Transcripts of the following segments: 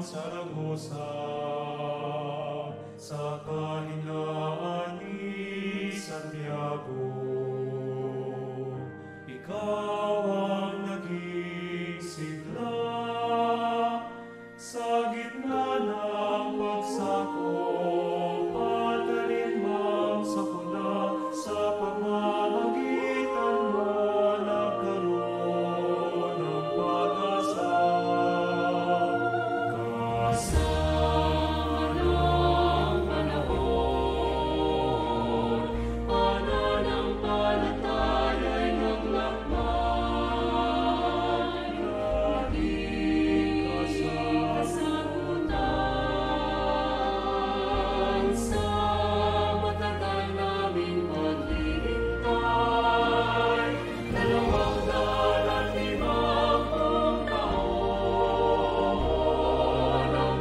Saragosa, sa kahinaan ni Santiago. Ikaw ang naging sigla sa gitna ng pagsakop at alinmang sakuna. Sa pamamagitan mo nagkaroon ng pag-asa. Kasama ng panahon, pananampalataya'y naglakbay. Laging kasagutan sa matagal naming paghihintay. 250 taon ang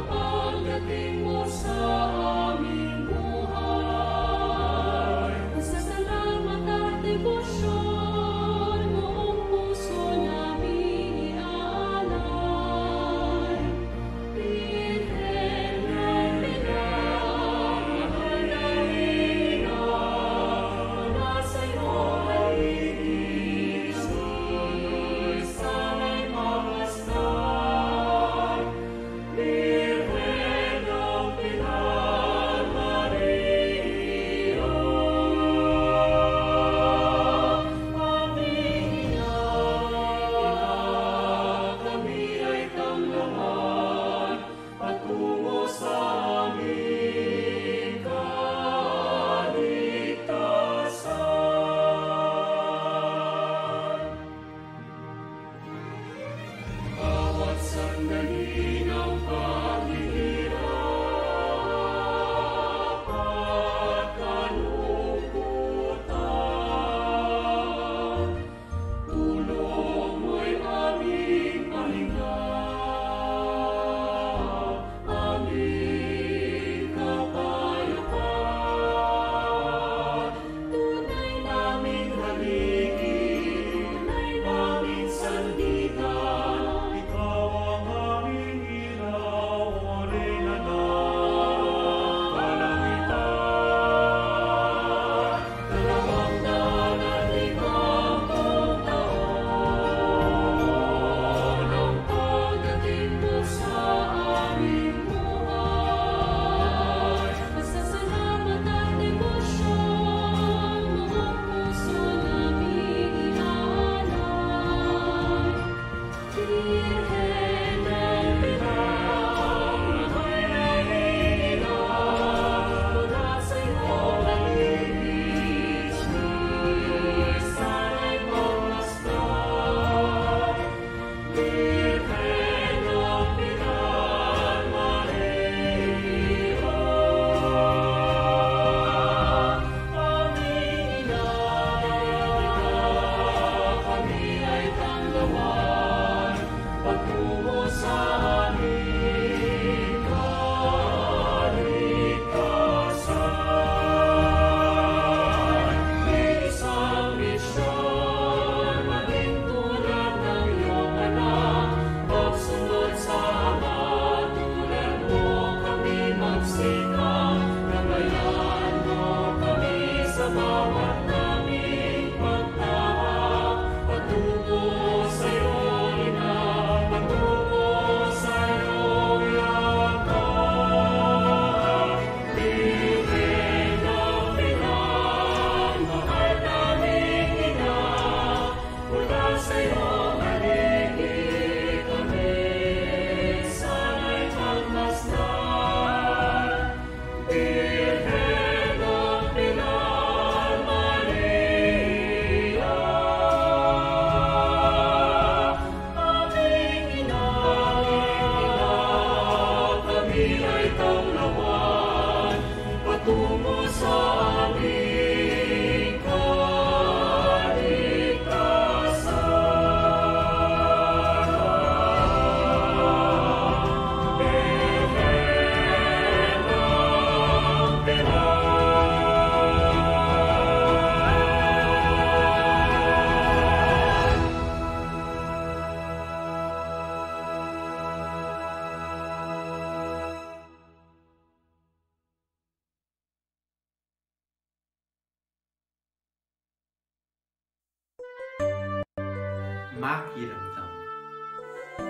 Makiramdam.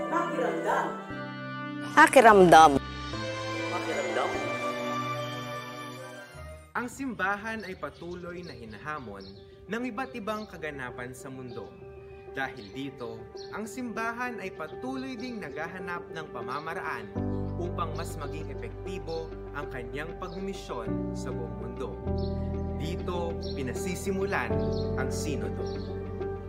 Makiramdam. Pakiramdam. Makiramdam. Ang simbahan ay patuloy na hinahamon ng iba't ibang kaganapan sa mundo. Dahil dito, ang simbahan ay patuloy ding naghahanap ng pamamaraan upang mas maging epektibo ang kanyang pagmisyon sa buong mundo. Dito, pinasisimulan ang Sinodo.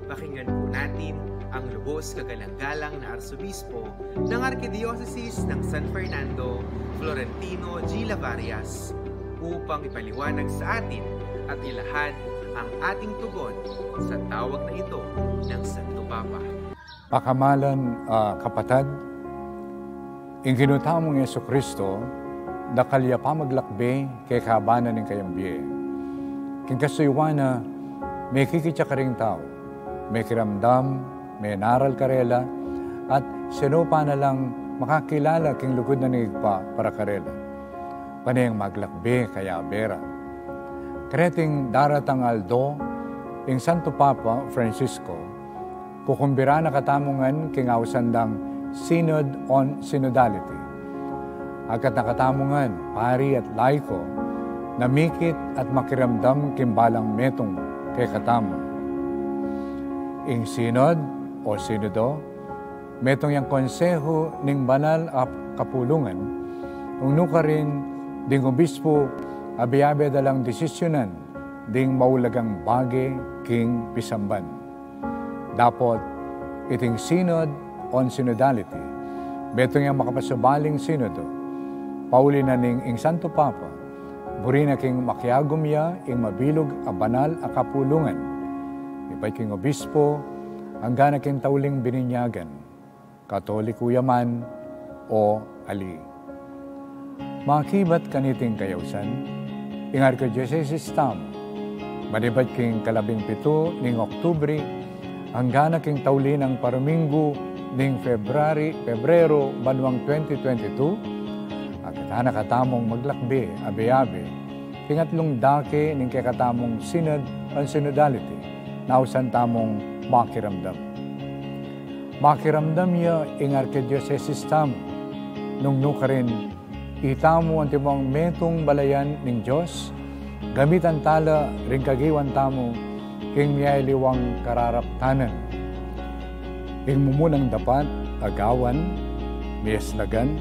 Pakinggan po natin ang lubos kagalang-galang na Arsobispo ng Archdiocese ng San Fernando, Florentino G. Lavarias, upang ipaliwanag sa atin at ilahad ang ating tugon sa tawag na ito ng Santo Papa. Pakamalan, kapatid, ing ginutamong Yesukristo, dakalya pa maglakbe kay kahabanan ng kayambye. King kasuywana, may kikitsa ka ring tao, may kiramdam, may naral karela, at sino pa na lang makakilala king lugod na nigpa para karela. Panayang maglakbe kaya bera. Kreting daratang aldo, ing Santo Papa Francisco, kukumbira na katamungan king awsandang Synod on Synodality. Agkat nakatamungan, pari at laiko, namikit at makiramdam kimbalang metong kay katamo. Ing Synod o Synodo, metong yang konseho ning banal at kapulungan, ungno ka rin ding obispo abiabe dalang desisyonan ding maulagang bage king pisamban. Dapot iting Synod on Synodality, betong yang makapasubaling Sinodo, pauli na ning ing Santo Papa, buri na king makiagumya ing mabilog a banal a kapulungan, ipay king obispo, hanggang na king tauling bininyagan, Katoliko yaman o ali. Makibat kaniting kayawsan, ing Archdiocese Tamo, manibad king 17 ning Oktubre, hanggang na king tauli ng Paromingo ning Pebrero banwang 2022, at nakatamong maglakbe, abe-abe, tingatlong dake ning kakatamong Synod on Synodality, nausan tamong makiramdam. Makiramdam niya ing Archdiocese Tamo, nung ka rin itamo ang timong metong balayan ning Diyos, gamitan tala ring kagiwan tamo, ing miyay liwang kararaptanan. Ing mumunang dapat, agawan, miyaslagan,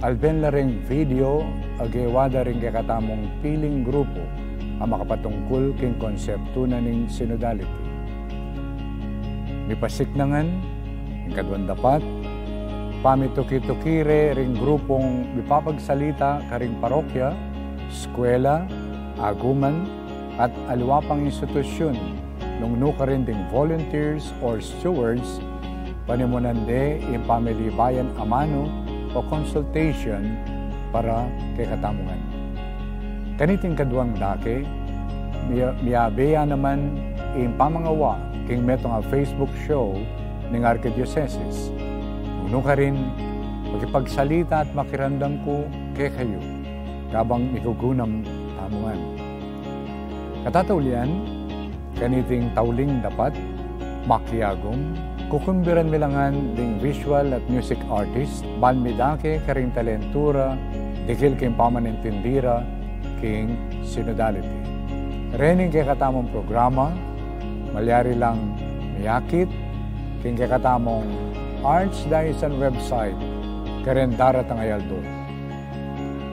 alben la ring video, agewada ring kakatamong piling grupo, ang makapatungkol king konsepto na ning synodality. Mipasiknangan, ing kadwan dapat, pamituki-tukire ring grupong mipapagsalita karing parokya, eskwela, aguman, at aliwapang institusyon, nung ka rin ding volunteers or stewards, panimunande yung pamilibayan amano o consultation para kay katamungan. Kaniting kaduang dake, miyabeya naman yung pamangawa king metong Facebook show ng Archdiocese. Nung ka rin, magipagsalita at makiramdam ko kay kayo, kabang ikugunam tamungan. Katataulian, kaniting tauling dapat, makiagom, kukumbiran milangan ding visual at music artist, balmidake karing talentura, dikil king pamanintindira, king synodality. Rening kay katamong programa, malyari lang miyakit, king kay katamong Archdiocese website, karen daratang ayaldo.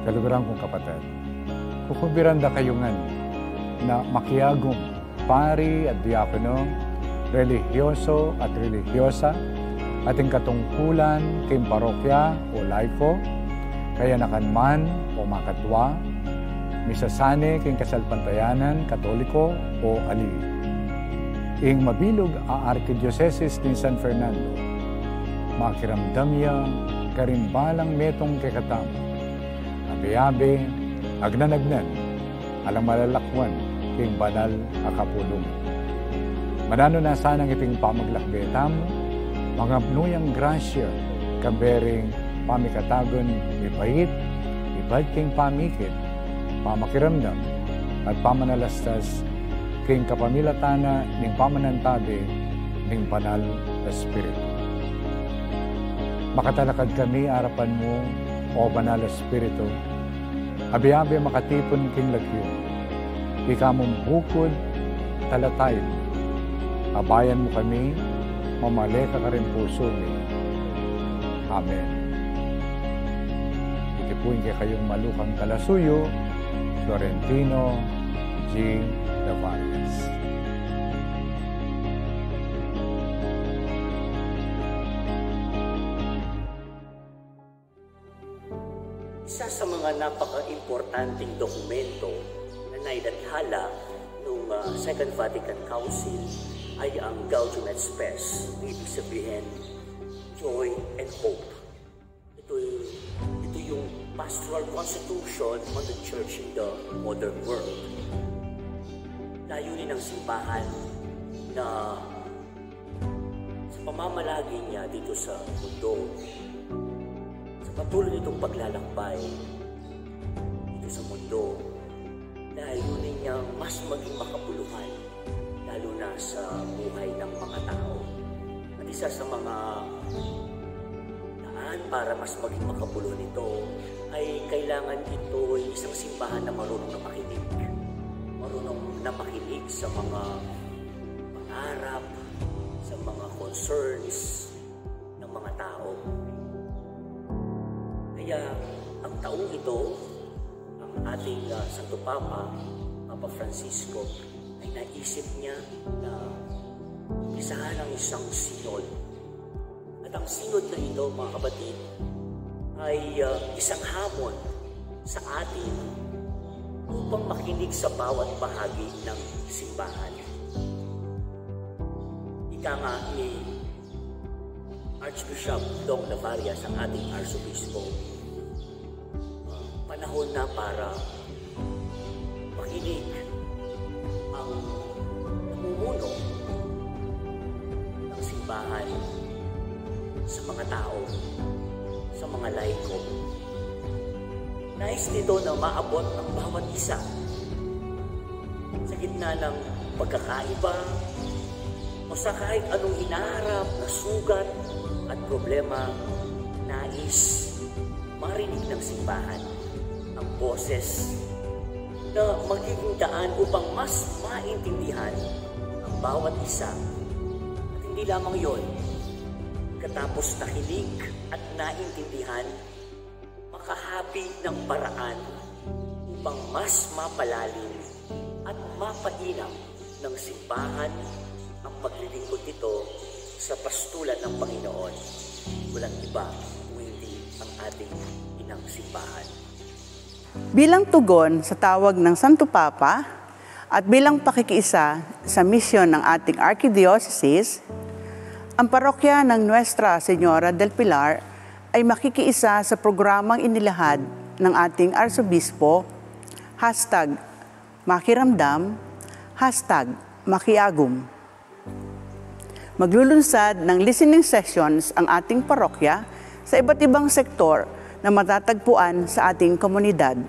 Kalugarang kong kapatid, kukumbiran da kayungan na makiagom, pari at diakono, religyoso at religyosa, ating katungkulan king parokya o laiko, kaya nakanman o makatwa, misasane king kasalpantayanan, katoliko o ali. Ing mabilog a Archdiocese ni San Fernando, makiramdam niya karimbalang metong kekatam, abe-abe, agnanagnan, alang malalakwan, king banal akapulong. Manano na sanang iting pamaglakbe tamo, mga pnuyang grasya, kabering pamikatagon, ipait, ibad king pamikit, pamakiramdam, at pamanalastas, king kapamilatana, ning pamanantabi, ning banal Espiritu. Makatalakad kami harapan mo, o Banal Espiritu, abi-abi makatipon king lagyo. Ika mong bukod, talatay. Abayan mo kami, mamaleka ka rin puso ni. Amen. Itipuin kay kayong malukang kalasuyo, Florentino G. Lavarez. Isa sa mga napaka-importanting dokumento na nailathala ng Second Vatican Council ay ang Gaudium et Spes, ibig sabihin, joy and hope. Ito yung pastoral constitution on the church in the modern world. Layunin ng simbahan na sa pamamalagi niya dito sa mundo, patuloy nitong paglalakbay dito sa mundo, layunin niya mas maging makabuluhan, lalo na sa buhay ng mga tao. At isa sa mga daan para mas maging makabuluhan ito ay kailangan ito ay isang simbahan na marunong na makinig. Marunong na makinig sa mga pangarap, sa mga concerns ng mga tao. Kaya ang taong ito, ang ating Santo Papa, Papa Francisco, ay naisip niya na isahan ang isang sinod. At ang sinod na ito, mga kapatid, ay isang hamon sa atin upang makinig sa bawat bahagi ng simbahan. Ika nga ni Archbishop Dong Lavarez, ang ating Arsobispo, panahon na para makinig ang namumuno ng simbahan sa mga tao, sa mga laiko. Nais nito na maabot ang bawat isa sa gitna ng pagkakaiba o sa kahit anong hinaharap na sugat at problema. Nais marinig ng simbahan ang boses na magiging daan upang mas maintindihan ang bawat isa. At hindi lamang yon, katapos nakinig at naintindihan, makahapi ng paraan upang mas mapalalim at mapainam ng simbahan ang paglilingkod nito sa pastulan ng Panginoon. Walang iba kung hindi ang ating inang simbahan. Bilang tugon sa tawag ng Santo Papa at bilang pakikiisa sa misyon ng ating Archdiocese, ang parokya ng Nuestra Señora del Pilar ay makikiisa sa programang inilahad ng ating Arsobispo, #Makiramdam, #Makiagum. Maglulunsad ng listening sessions ang ating parokya sa iba't ibang sektor na matatagpuan sa ating komunidad.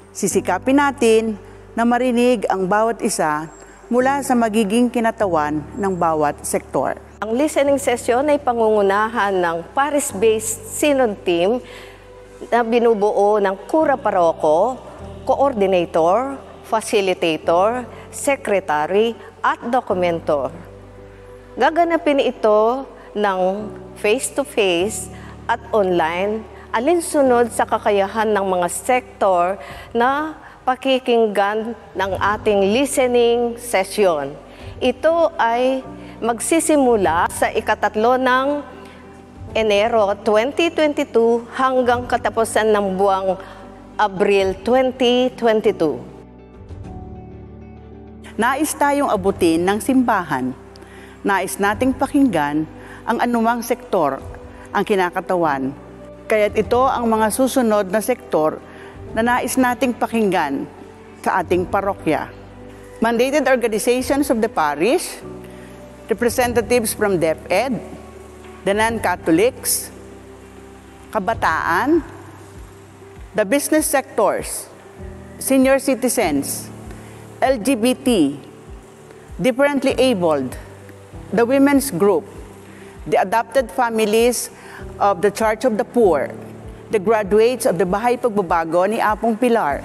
Sisikapin natin na marinig ang bawat isa mula sa magiging kinatawan ng bawat sektor. Ang listening session ay pangungunahan ng Paris-based Synod Team na binubuo ng Kura Paroko, Coordinator, Facilitator, Secretary at Documentor. Gaganapin ito ng face-to-face at online alinsunod sa kakayahan ng mga sektor na pakikinggan ng ating listening session. Ito ay magsisimula sa ika-3 ng Enero 2022 hanggang katapusan ng buwang Abril 2022. Nais tayong abutin ng simbahan. Nais nating pakinggan ang anumang sektor ang kinakatawan. Kaya't ito ang mga susunod na sektor na nais nating pakinggan sa ating parokya. Mandated organizations of the parish, representatives from DepEd, the non-Catholics, kabataan, the business sectors, senior citizens, LGBT, differently abled, the women's group, the adopted families of the Church of the Poor, the graduates of the Bahay Pagbabago ni Apong Pilar,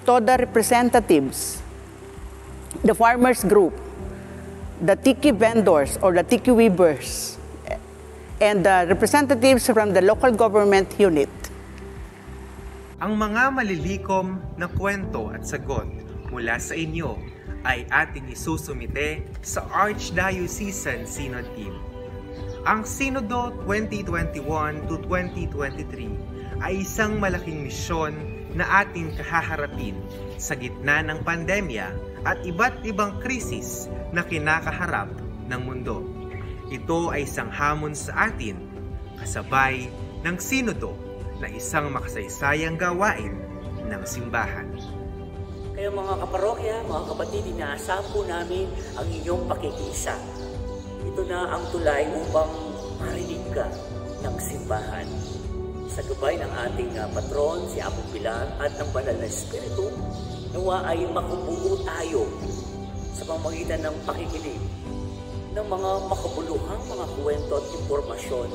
TODA representatives, the farmers group, the tiki vendors or the tiki weavers, and the representatives from the local government unit. Ang mga malilikom na kwento at sagot mula sa inyo ay ating isusumite sa Archdiocesan Synod Team. Ang Sinodo 2021 to 2023 ay isang malaking misyon na ating kahaharapin sa gitna ng pandemya at iba't ibang krisis na kinakaharap ng mundo. Ito ay isang hamon sa atin, kasabay ng Sinodo na isang makasaysayang gawain ng simbahan. Kaya mga kaparokya, mga kapatid, inaasahan po namin ang inyong pakikiisa. Ito na ang tulay upang marinig ka ng simbahan. Sa gabay ng ating patron, si Apong Pilar, at ng Banal na Espiritu, nawa ay makubuo tayo sa pamamagitan ng pakikinig ng mga makabuluhang mga kwento at impormasyon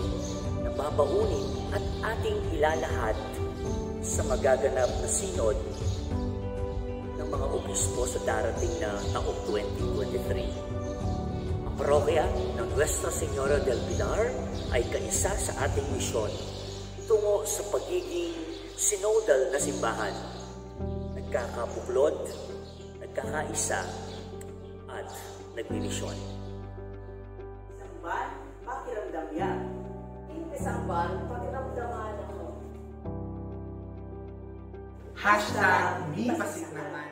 na babaunin at ating ilalahad sa magaganap na sinod ng mga obispo sa darating na taong 2023. Ang parokya ng Nuestra Señora del Pilar ay kaisa sa ating misyon tungo sa pagiging synodal na simbahan, nagkakabuklod, nagkakaisa, at nagmimisyon. Isang ban, pakiramdam yan. Isang ban, pakiramdaman ako. #MePasiknaman.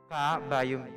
Ka bayong isa.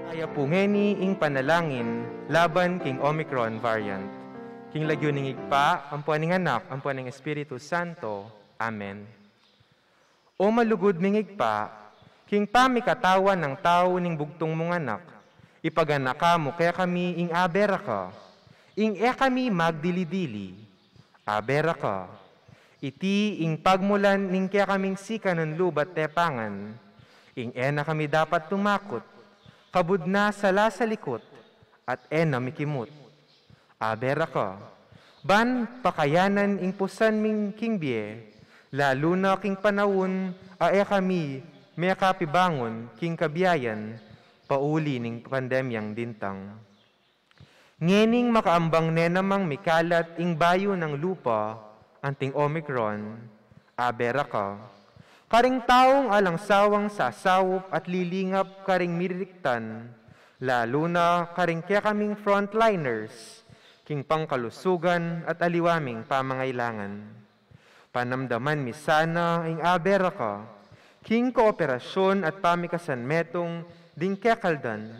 Kaya pungeni ing panalangin laban king Omicron variant. King lagyo ning igpa, ampuan ning anak, ampuan ning Espiritu Santo. Amen. O malugod ning igpa, king pamikatawan ng tao ning bugtong mong anak, ipaganak ka mo kaya kami ing abera ka, ing kami magdilidili, abera ka. Iti ing pagmulan ning kaya kaming sika ng lubat tepangan, ing na kami dapat tumakot, kabud na sala sa likot, at na mikimot. Aber ako, ban pakayanan ing pusan ming kingbie, lalo na king panawon, kami, may kapibangon, king kabiyayan, pauli ning pandemyang dintang. Ngening makaambang nenamang mikalat ing bayo ng lupa, anting Omicron, aber ako. Karing taong alang sawang sasawop at lilingap karing miriktan, lalo na karing kaya kaming frontliners, king pangkalusugan at aliwaming pamangailangan. Panamdaman mi sana ing abera ka, king kooperasyon at pamikasan metong ding kekaldan,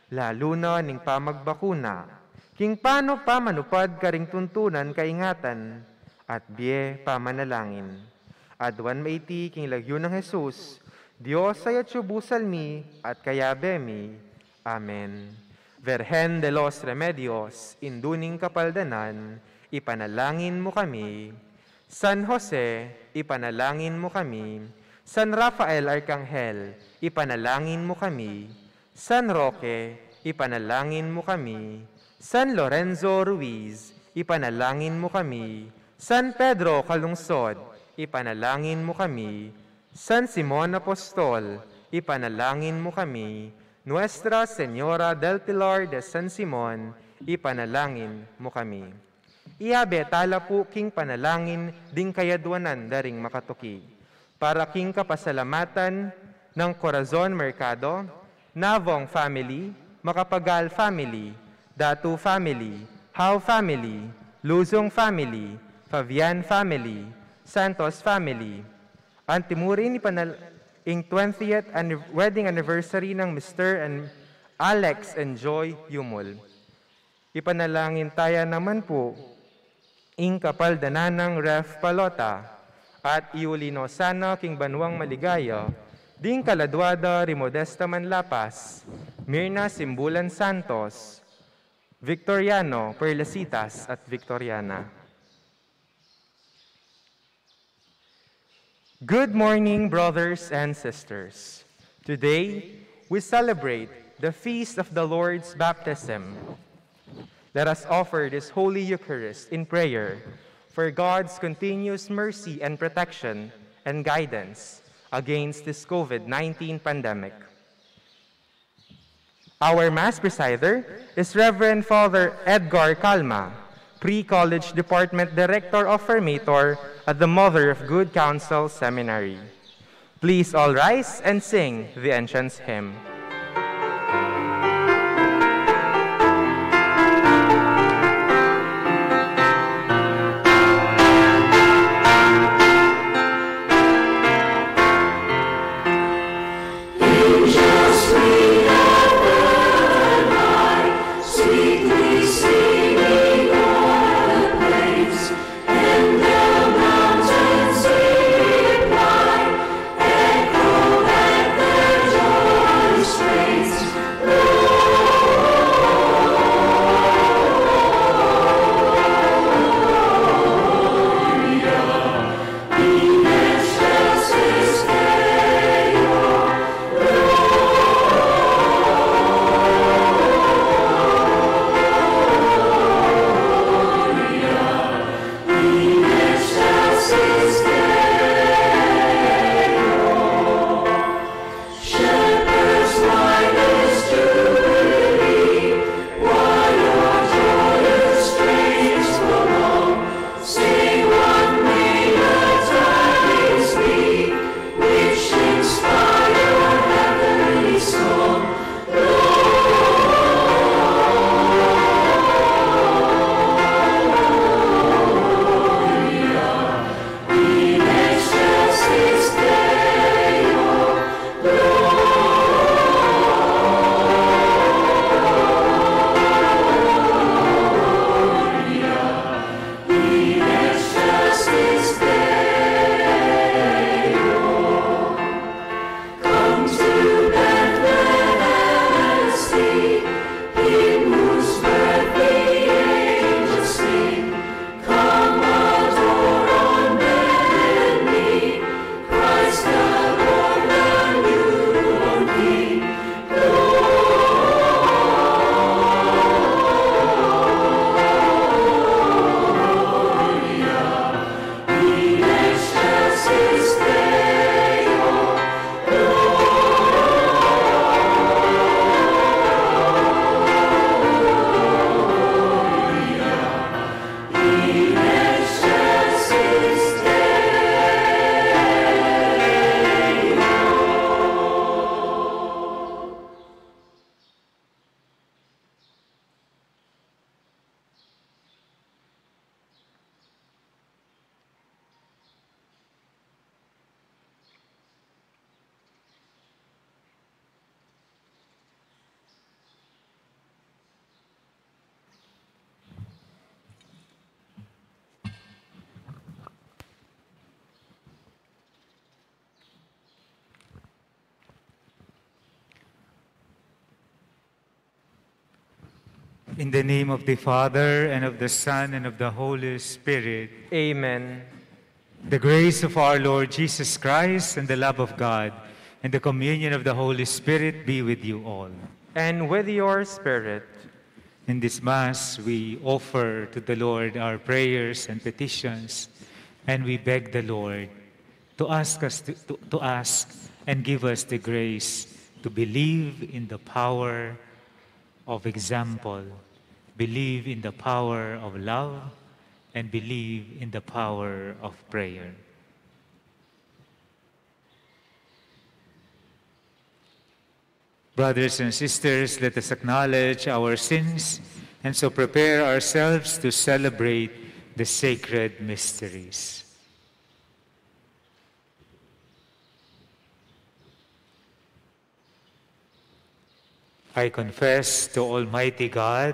lalo na ning pamagbakuna, king pano pamanupad karing tuntunan kaingatan, at biye pamanalangin. Adwan maiti king lagyo ng Jesus, Diyos ay atsyubusal mi at kayabe mi. Amen. Virgen de los Remedios, induning kapaldanan, ipanalangin mo kami. San Jose, ipanalangin mo kami. San Rafael Arcangel, ipanalangin mo kami. San Roque, ipanalangin mo kami. San Lorenzo Ruiz, ipanalangin mo kami. San Pedro Calungsod, ipanalangin mo kami. San Simon Apostol, ipanalangin mo kami. Nuestra Señora del Pilar de San Simon, ipanalangin mo kami. Iabe tala po king panalangin ding kayadwanan daring makatuki. Para king kapasalamatan ng Corazon Mercado, Navong Family, Makapagal Family, Datu Family, How Family, Luzong Family, Fabian Family, Santos Family. Antimurin ing 20th wedding anniversary ng Mr. and Alex and Joy Yumol. Ipanalangin tayo naman po ing kapaldanan ng Ref Palota at Iulino Sana king Banwang Maligaya, ding Kaladwada Rimodesta Manlapas, Mirna Simbulan Santos, Victoriano Perlasitas at Victoriana. Good morning, brothers and sisters. Today, we celebrate the feast of the Lord's baptism. Let us offer this Holy Eucharist in prayer for God's continuous mercy and protection and guidance against this COVID-19 pandemic. Our Mass presider is Reverend Father Edgar Calma, Pre-College Department Director of Formator at the Mother of Good Counsel Seminary. Please all rise and sing the entrance hymn. In the name of the Father, and of the Son, and of the Holy Spirit. Amen. The grace of our Lord Jesus Christ, and the love of God, and the communion of the Holy Spirit be with you all. And with your spirit. In this Mass, we offer to the Lord our prayers and petitions, and we beg the Lord to ask us to ask and give us the grace to believe in the power of example, believe in the power of love, and believe in the power of prayer. Brothers and sisters, let us acknowledge our sins and so prepare ourselves to celebrate the sacred mysteries. I confess to Almighty God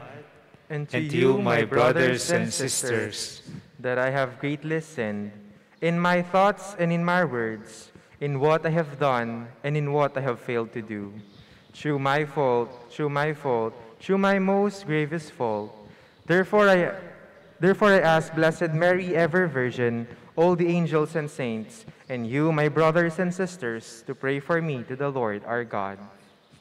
And to you, my brothers and sisters, that I have greatly sinned in my thoughts and in my words, in what I have done and in what I have failed to do. Through my fault, through my most gravest fault. Therefore I ask Blessed Mary, ever Virgin, all the angels and saints, and you, my brothers and sisters, to pray for me to the Lord our God.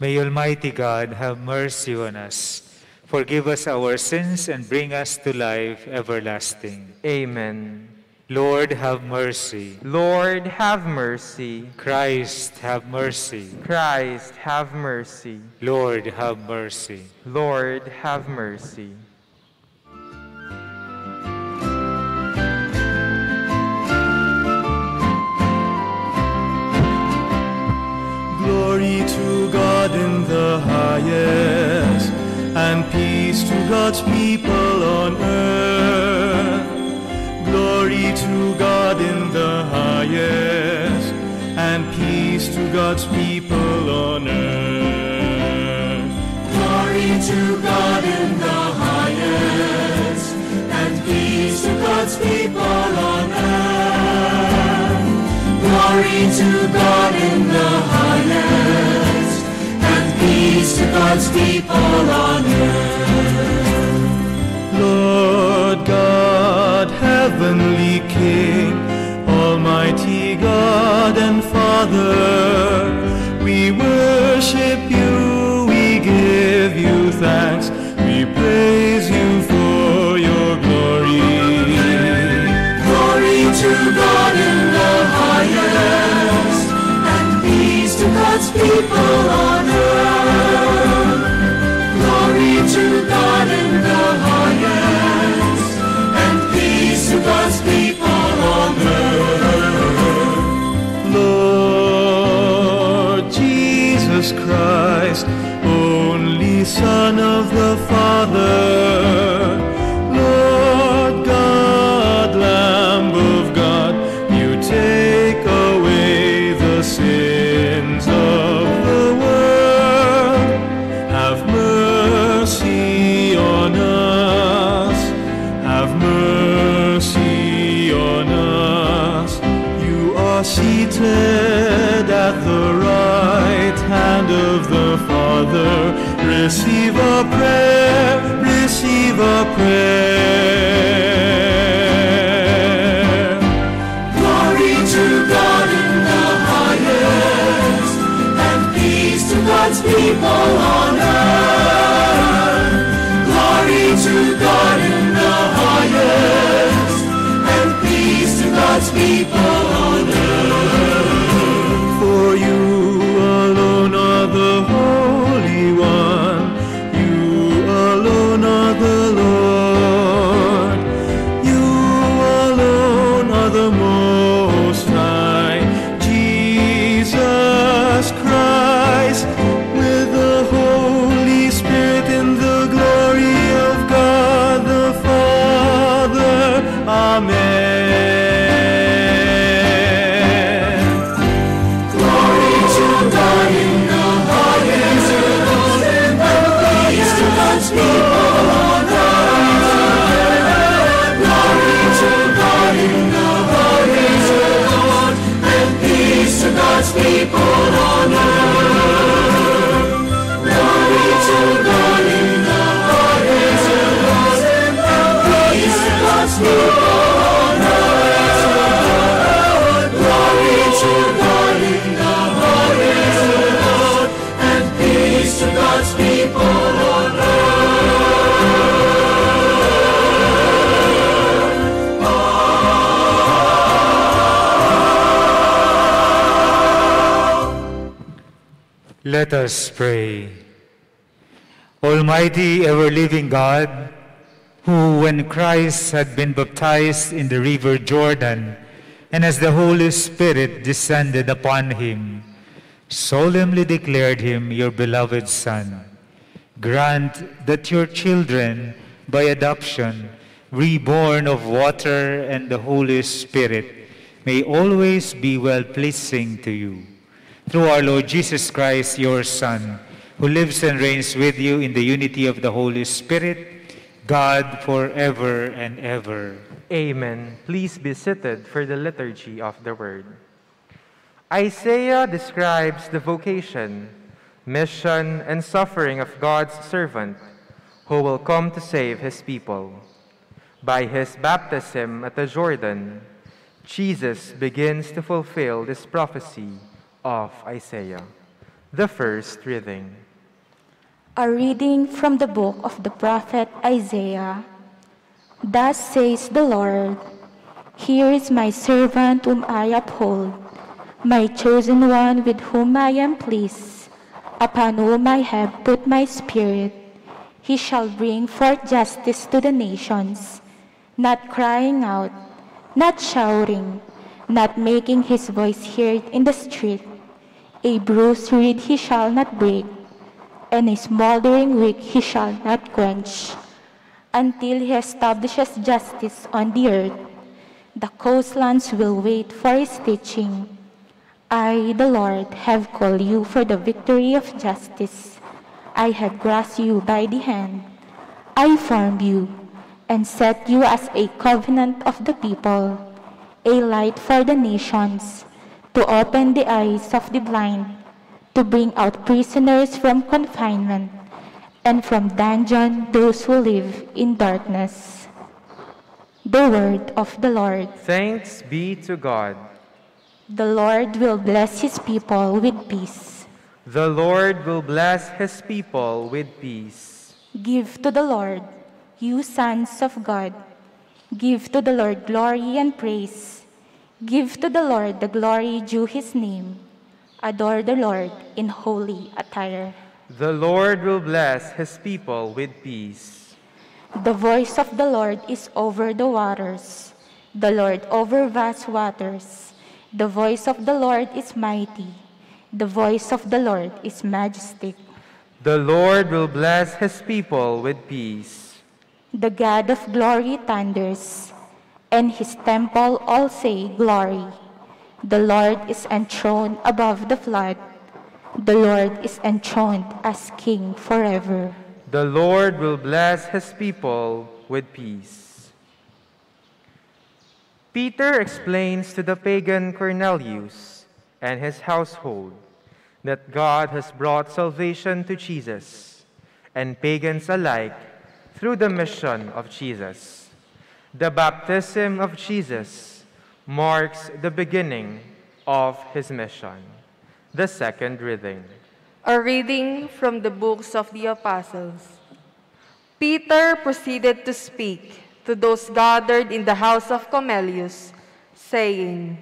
May Almighty God have mercy on us, forgive us our sins, and bring us to life everlasting. Amen. Lord, have mercy. Lord, have mercy. Christ, have mercy. Christ, have mercy. Lord, have mercy. Lord, have mercy. Glory to God in the highest, and peace to God's people on earth. Glory to God in the highest, and peace to God's people on earth. Glory to God in the highest, and peace to God's people on earth. Glory to God in the highest, and peace to God's people on earth. Lord God, heavenly King, Almighty God and Father, we worship you, we give you thanks, we praise you for your glory. Glory to God in the highest, and peace to God's people on earth. Glory to God in the highest, and peace to God's people on earth. Lord Jesus Christ, only Son of the Father, Lord God, Lamb of God, you take away the sins of the world. Have mercy on us, have mercy on us. You are seated at the right hand of the Father. Receive our prayer, receive our prayer. Glory to God in the highest, and peace to God's people on earth. Glory to God in the highest, and peace to God's people on earth. For you alone are the Holy One, you alone are the Lord, you alone are the Most High, Jesus Christ, with the Holy Spirit in the glory of God the Father. Amen. Glory to God in the highest, and peace to God's people on earth. Glory to God in the highest, and peace to God's people on earth. Glory to God in the highest, and peace to God's people on earth. Glory to God in the highest, and peace to God's people on Let us pray. Almighty, ever-living God, who, when Christ had been baptized in the river Jordan, and as the Holy Spirit descended upon him, solemnly declared him your beloved Son, grant that your children, by adoption, reborn of water and the Holy Spirit, may always be well-pleasing to you. Through our Lord Jesus Christ, your Son, who lives and reigns with you in the unity of the Holy Spirit, God forever and ever. Amen. Please be seated for the liturgy of the Word. Isaiah describes the vocation, mission, and suffering of God's servant, who will come to save his people. By his baptism at the Jordan, Jesus begins to fulfill this prophecy of Isaiah. The first reading. A reading from the book of the prophet Isaiah. Thus says the Lord, Here is my servant whom I uphold, my chosen one with whom I am pleased, upon whom I have put my spirit. He shall bring forth justice to the nations, not crying out, not shouting, not making his voice heard in the street. A bruised reed he shall not break, and a smoldering wick he shall not quench, until he establishes justice on the earth. The coastlands will wait for his teaching. I, the Lord, have called you for the victory of justice. I have grasped you by the hand. I formed you and set you as a covenant of the people, a light for the nations, to open the eyes of the blind, to bring out prisoners from confinement, and from dungeon those who live in darkness. The word of the Lord. Thanks be to God. The Lord will bless his people with peace. The Lord will bless his people with peace. Give to the Lord, you sons of God. Give to the Lord glory and praise. Give to the Lord the glory due his name. Adore the Lord in holy attire. The Lord will bless his people with peace. The voice of the Lord is over the waters, the Lord over vast waters. The voice of the Lord is mighty, the voice of the Lord is majestic. The Lord will bless his people with peace. The God of glory thunders, and his temple all say glory. The Lord is enthroned above the flood. The Lord is enthroned as King forever. The Lord will bless his people with peace. Peter explains to the pagan Cornelius and his household that God has brought salvation to Jesus and pagans alike through the mission of Jesus. The baptism of Jesus marks the beginning of his mission. The second reading. A reading from the books of the apostles. Peter proceeded to speak to those gathered in the house of Cornelius, saying,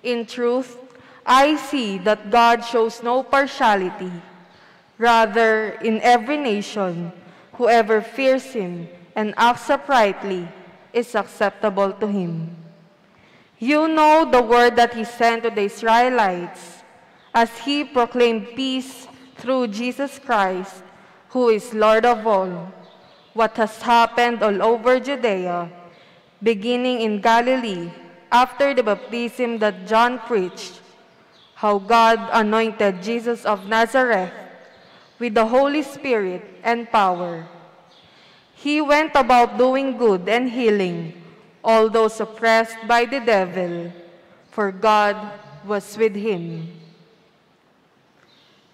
In truth, I see that God shows no partiality. Rather, in every nation, whoever fears him and acts uprightly is acceptable to him. You know the word that he sent to the Israelites, as he proclaimed peace through Jesus Christ, who is Lord of all. What has happened all over Judea, beginning in Galilee, after the baptism that John preached, how God anointed Jesus of Nazareth with the Holy Spirit and power. He went about doing good and healing all those oppressed by the devil, for God was with him.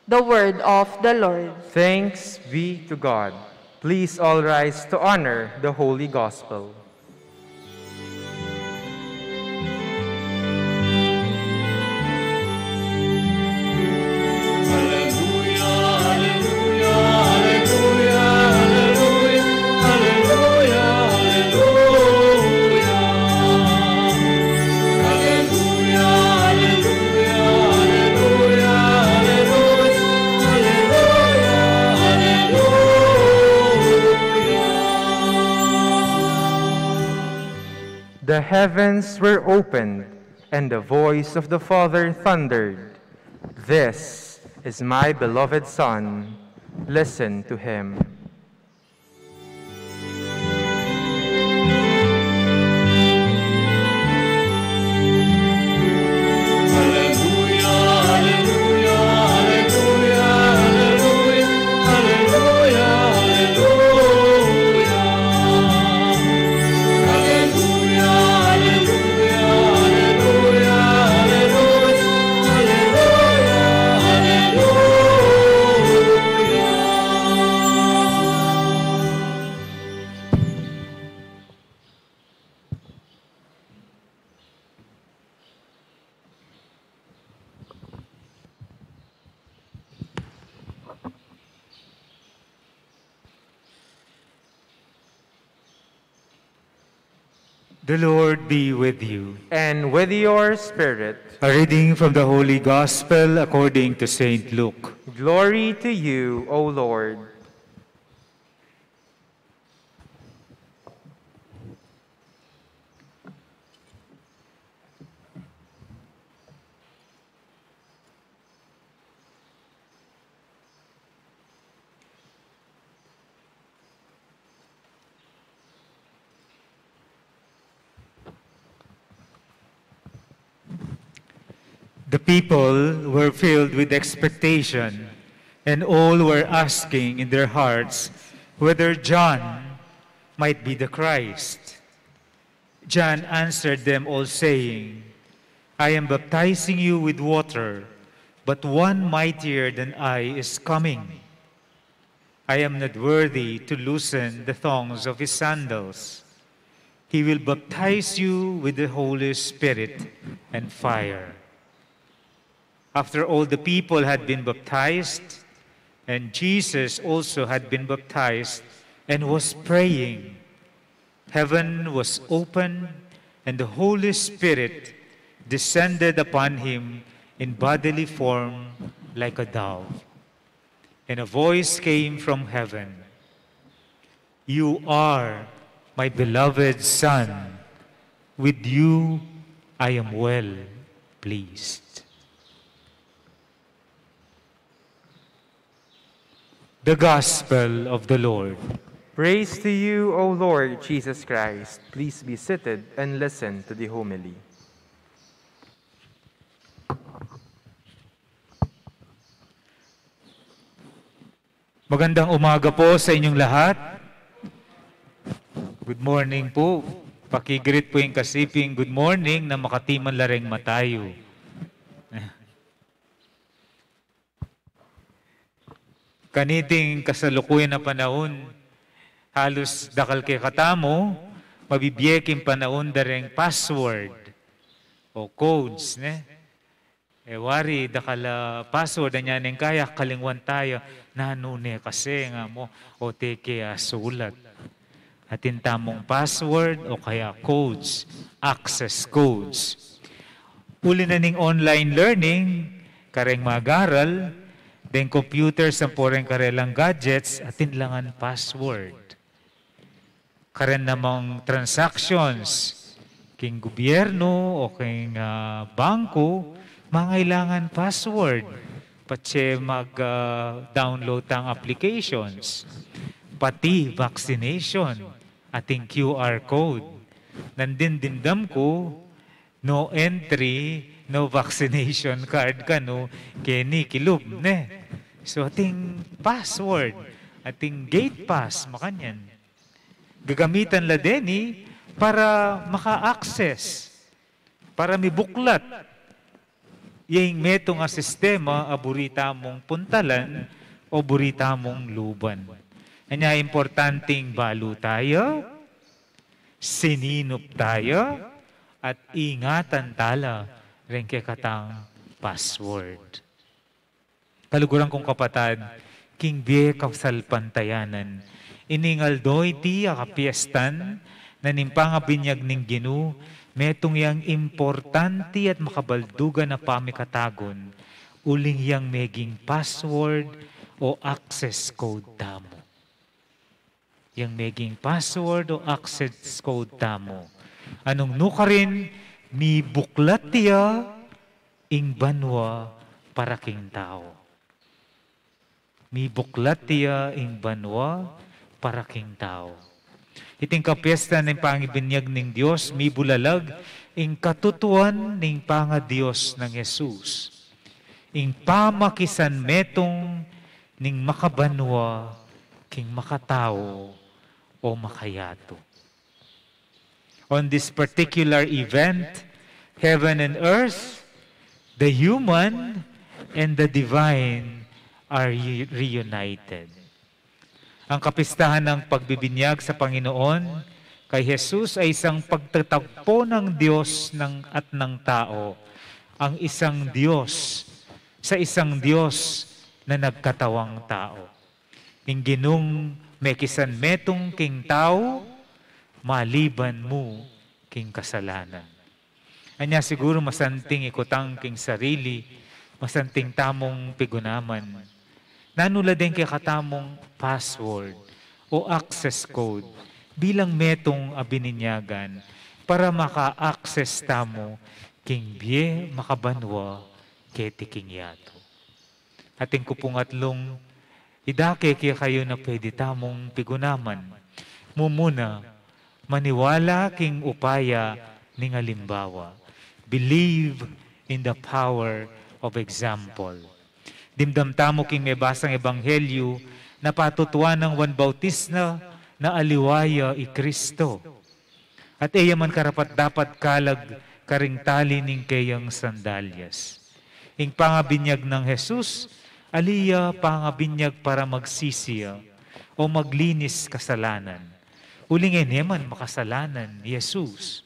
The word of the Lord. Thanks be to God. Please all rise to honor the Holy Gospel. The heavens were opened, and the voice of the Father thundered, This is my beloved Son. Listen to him. The Lord be with you. And with your spirit. A reading from the Holy Gospel according to Saint Luke. Glory to you, O Lord. The people were filled with expectation, and all were asking in their hearts whether John might be the Christ. John answered them all, saying, I am baptizing you with water, but one mightier than I is coming. I am not worthy to loosen the thongs of his sandals. He will baptize you with the Holy Spirit and fire. After all the people had been baptized, and Jesus also had been baptized and was praying, heaven was opened, and the Holy Spirit descended upon him in bodily form like a dove. And a voice came from heaven, You are my beloved Son. With you I am well pleased. The Gospel of the Lord. Praise to you, O Lord Jesus Christ. Please be seated and listen to the homily. Magandang umaga po sa inyong lahat. Good morning po. Pakigreet po yung kasiping good morning na makatiman lareng matayo. Kaniting kasalukuyan na panahon, halos dakal kay katamo, mabibiyek yung panahon dareng password o codes. Wari, dakal password na niyan kaya kalingwan tayo, nanune kasi nga mo, o teke sulat. Atin tamong password o kaya codes, access codes. Uli na ning online learning, kareng magaral, then computers ang poreng karelang gadgets, atin langan password. Karen namang transactions, king gobyerno o king bangko, mangailangan password. Patse mag-download ang applications. Pati vaccination, ating QR code. Nandindindam ko, no entry, no vaccination card ka, no, keni kilub, ne. So, ating password, ating gate pass, makanyan. Gagamitan la deni para maka-access, para may buklat. Yung meto nga sistema, aburita mong puntalan o burita mong luban. Anya, importanteng balo tayo, sininop tayo, at ingatan tala rin kay katang password. Kaluguran kong kapatad, king biye kapsalpantayanan, iningal doy ti akapiestan, nanimpanga binyag ning Ginu, metong yang importante at makabaldugan na pamikatagon, uling yang meging password o access code tamo. Yang meging password o access code tamo. Anong nukarin, mi buklat tiya, ing banwa para king tao. Mi buklat tiya, ing banwa para king tao. Iting kapiesta ng pangibinyag ng Diyos, mi bulalag, ing katutuan ng panga Diyos ng Jesus. Ing pamakisan metong ning makabanwa, king makatao o makayato. On this particular event, heaven and earth, the human and the divine are reunited. Ang kapistahan ng pagbibinyag sa Panginoon kay Jesus ay isang pagtatagpo ng Diyos at ng tao. Ang isang Diyos sa isang Diyos na nagkatawang tao. Ingginong mekisan metong king tao, maliban mo king kasalanan. Anya siguro masanting ikutang king sarili, masanting tamong pigunaman. Nanula din kay katamong password o access code bilang metong abininyagan para maka-access tamo king biye makabanwa keti king yato. Ating kupungatlong idake kaya kayo na pwede tamong pigunaman. Mumuna, maniwala king upaya ning halimbawa. Believe in the power of example. Dimdam tamo king may basang ebanghelyo na patutuan ng Juan Bautista na aliwaya i Kristo. At iya man karapat dapat kalag karing tali ning kayang sandalyas. Ing pangabinyag ng Jesus, aliya pangabinyag para magsisiya o maglinis kasalanan. Uling eneman makasalanan ni Jesus.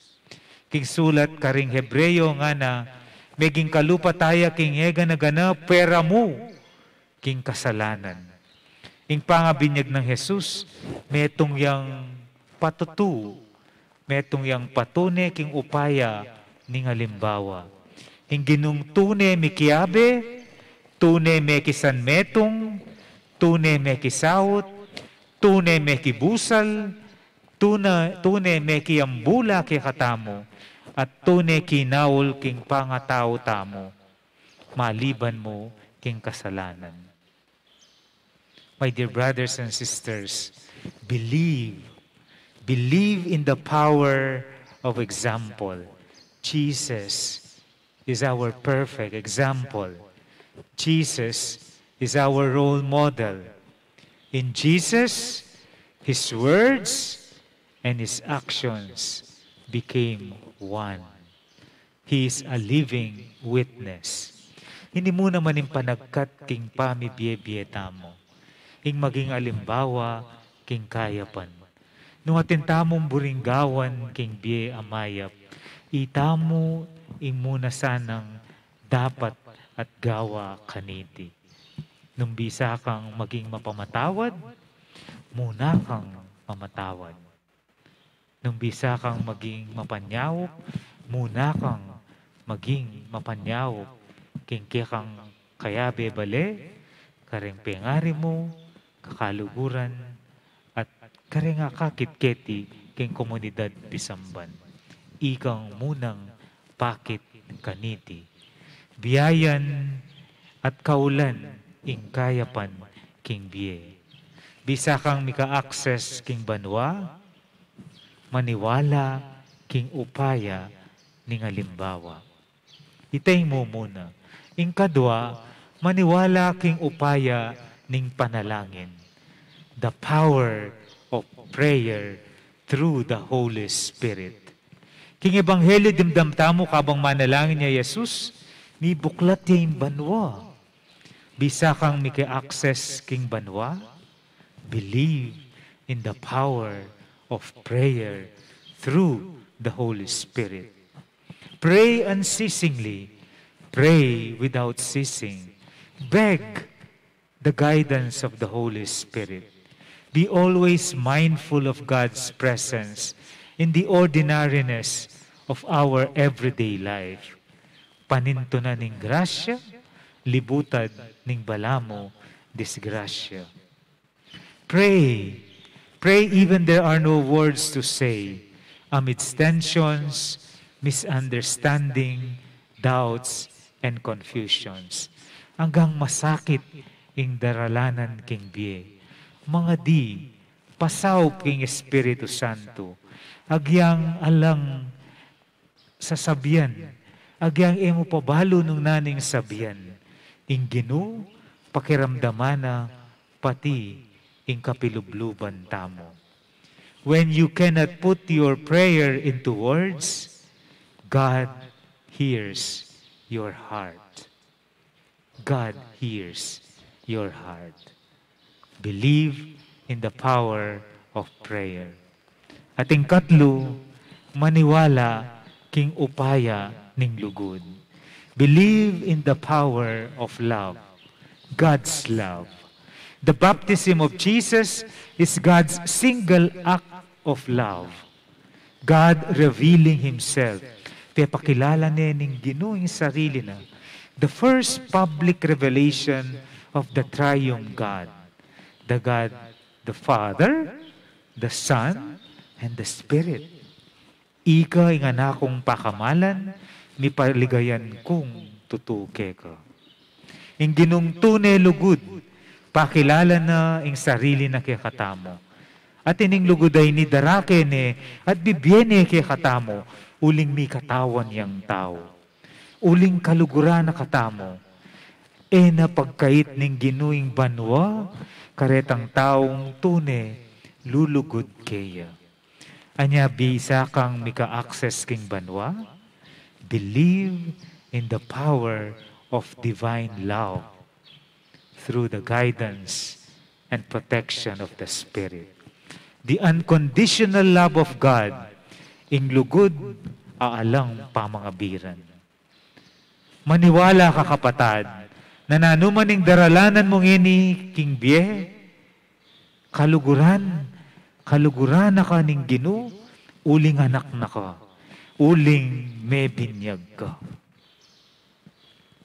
King sulat karing Hebreyo nga na, meging kalupa taya king ega na gana, pera mo, king kasalanan. Ing pangabinyag ng Jesus, metong yang patutu, metong yang patune king upaya ning halimbawa. Ing ginung tune mikiabe, tune mekisan metong, tune mekisawot, tune mekibusal, tune mekiambula kay katamo, at tune kinawol king pangatao tamo, maliban mo king kasalanan. My dear brothers and sisters, believe in the power of example. Jesus is our perfect example. Jesus is our role model. In Jesus, His words and His actions became one. He is a living witness. Hindi mo naman yung panagkat king pamibye-bye tamo. Ing maging alimbawa king kayapan. Nung atintamong buringgawan king biye amayap, itamo ing muna sanang dapat at gawa kaniti. Nung bisa kang maging mapamatawad, muna kang mamatawad. Nung bisa kang maging mapanyawop, muna kang maging mapanyawop. King kang kayabe bale, kareng pengari mo, kakaluguran, at kareng akakitketi king komunidad bisamban. Ikang munang pakit kaniti. Biyayan at kaulan ing kayapan king biye. Bisa kang mika-access king banwa, maniwala king upaya ning halimbawa. Itay mo muna. Ing kadwa, maniwala king upaya ning panalangin. The power of prayer through the Holy Spirit. King ebanghelyo dimdamtamo kabang manalangin niya Jesus, ni buklat niya yung banwa. Bisa kang miki-access king banwa, believe in the power of prayer through the Holy Spirit. Pray unceasingly. Pray without ceasing. Beg the guidance of the Holy Spirit. Be always mindful of God's presence in the ordinariness of our everyday life. Paninto na ning grasya, libutad ning balamo, disgrasya. Pray. Pray even there are no words to say, amidst tensions, misunderstanding, doubts, and confusions. Hanggang masakit ing daralanan king biye. Mga di, pasaw king Espiritu Santo, agyang alang sasabian, agyang emo pabalo nung naning sabian, ing ginu, pakiramdamana, pati ing kapilubluban tamo. When you cannot put your prayer into words, God hears your heart. God hears your heart. Believe in the power of prayer. At ing katlo, maniwala king upaya ning lugod. Believe in the power of love, God's love. The baptism of Jesus is God's single act of love. God revealing Himself. Pakilala niya ning Ginoo yung sarili na. The first public revelation of the triune God. The God, the Father, the Son, and the Spirit. Ika ing anakong pakamalan, mi paligayan kong tutuke ka. Ing Ginong tunay lugod, pakilala na ing sarili na kay katamo. At ining lugod ay ni darakene at bibyene kay katamo, uling mi katawan yang tao. Uling kaluguran na katamo. E na pagkait ning ginuing banwa, karetang taong tune, lulugod kaya. Anya bisa kang mika-access king banwa, believe in the power of divine love through the guidance and protection of the Spirit. The unconditional love of God, ing lugod, aalang pamangabiran. Maniwala ka kapatad, na nanumaning daralanan mong ini king biye, kaluguran na ka ning Ginoo, uling anak na ka, uling may binyag ka.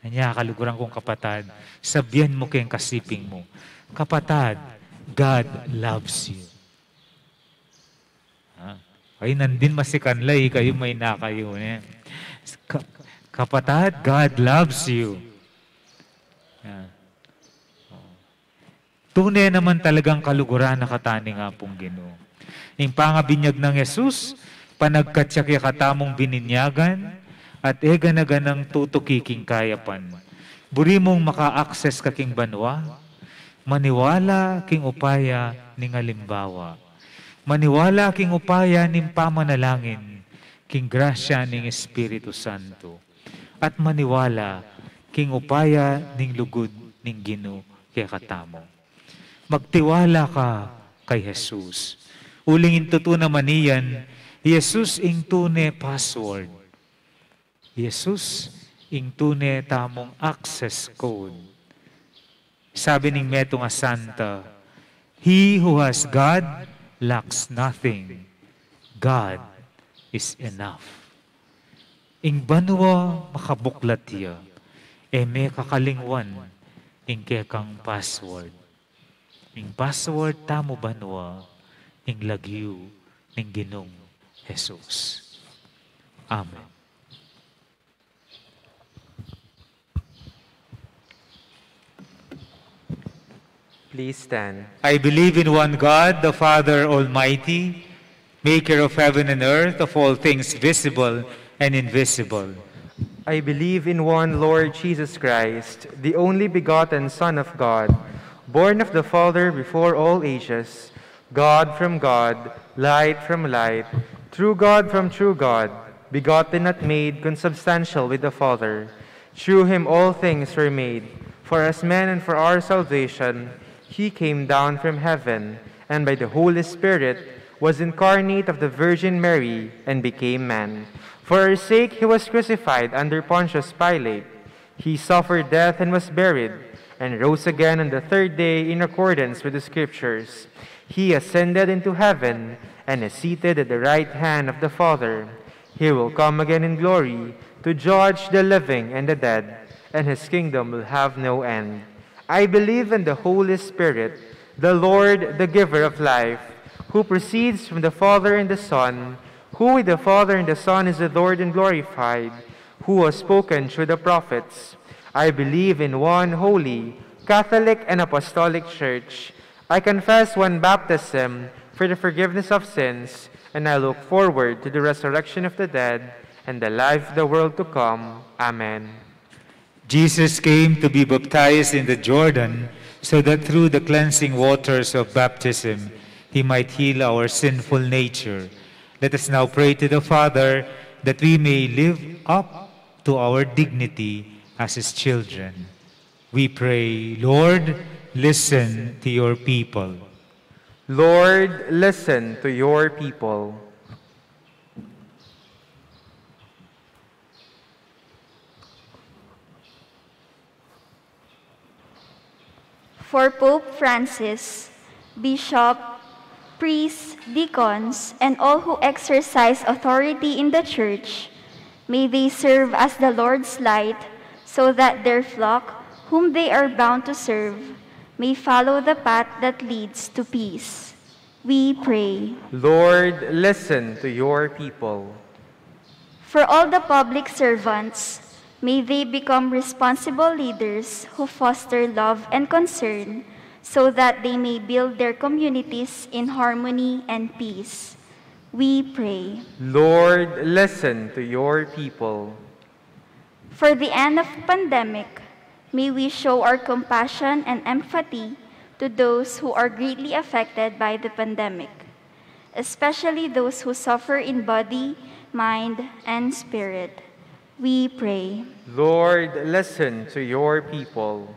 Anya kaluguran kong kapatad, sabihan mo kayong kasiping mo, kapatad, God loves you. Ay, nandin masikanlay, kayo may nakayo. Kapatad, God loves you. Tunay naman talagang kaluguran na katani nga pong Ginoo. Ing pangabinyag ng Jesus, panagkatsya kaya katamong bininyagan, at ega na ganang tutukiking kayapan. Buri mong maka-access ka king banwa, maniwala king upaya ning alimbawa. Maniwala king upaya ning pamanalangin, king grasya ning Espiritu Santo. At maniwala king upaya ning lugod ning Ginoo kaya katamo. Magtiwala ka kay Jesus. Uling intuto naman iyan, Jesus ing tune password. Jesus ing tune tamong access code. Sabi ning meto nga santa, He who has God lacks nothing. God is enough. Ing banwa makabuklat iya, may kakalingwan ing kekang password. Ing password tamo banwa, ing lagyu ning Ginong Jesus. Amen. Please stand. I believe in one God, the Father Almighty, maker of heaven and earth, of all things visible and invisible. I believe in one Lord Jesus Christ, the only begotten Son of God, born of the Father before all ages, God from God, light from light, true God from true God, begotten not made, consubstantial with the Father. Through him all things were made. For as men and for our salvation, he came down from heaven, and by the Holy Spirit was incarnate of the Virgin Mary, and became man. For our sake he was crucified under Pontius Pilate. He suffered death and was buried, and rose again on the third day in accordance with the Scriptures. He ascended into heaven, and is seated at the right hand of the Father. He will come again in glory to judge the living and the dead, and his kingdom will have no end. I believe in the Holy Spirit, the Lord, the giver of life, who proceeds from the Father and the Son, who with the Father and the Son is adored and glorified, who was spoken through the prophets. I believe in one holy, Catholic and Apostolic Church. I confess one baptism for the forgiveness of sins, and I look forward to the resurrection of the dead and the life of the world to come. Amen. Jesus came to be baptized in the Jordan so that through the cleansing waters of baptism, he might heal our sinful nature. Let us now pray to the Father that we may live up to our dignity as his children. We pray, Lord, listen to your people. Lord, listen to your people. For Pope Francis, Bishop priests, deacons, and all who exercise authority in the church, may they serve as the Lord's light, so that their flock, whom they are bound to serve, may follow the path that leads to peace. We pray. Lord, listen to your people. For all the public servants, may they become responsible leaders who foster love and concern, so that they may build their communities in harmony and peace. We pray. Lord, listen to your people. For the end of pandemic, may we show our compassion and empathy to those who are greatly affected by the pandemic, especially those who suffer in body, mind, and spirit. We pray. Lord, listen to your people.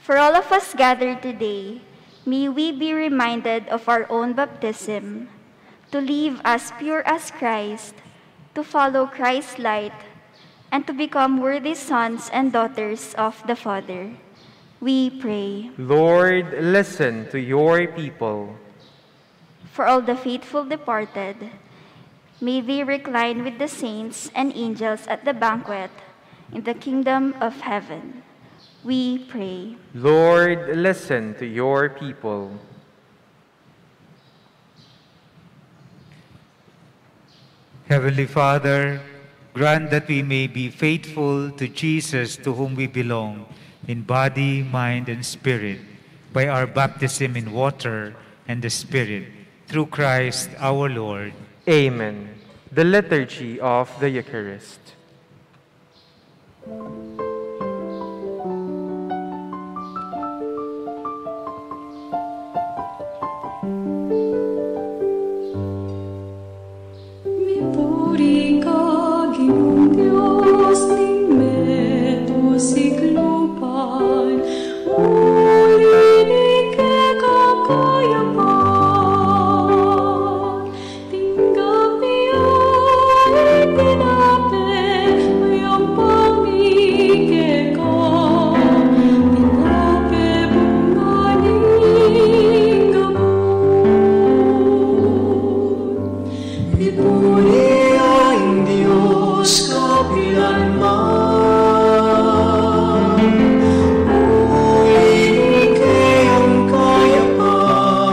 For all of us gathered today, may we be reminded of our own baptism, to live as pure as Christ, to follow Christ's light, and to become worthy sons and daughters of the Father. We pray. Lord, listen to your people. For all the faithful departed, may they recline with the saints and angels at the banquet in the kingdom of heaven. We pray. Lord, listen to your people. Heavenly Father, grant that we may be faithful to Jesus, to whom we belong, in body, mind, and spirit, by our baptism in water and the Spirit, through Christ our Lord. Amen. The Liturgy of the Eucharist. Mipuri ka, Ginoong Diyos, ning meto siklupan, ulinig ke kakayapan, tinggap niya itinape, mayang pamike ka, tinape bunganing gamot. Mipuri ang Diyos kapilanman, ulinig kayang kayapan,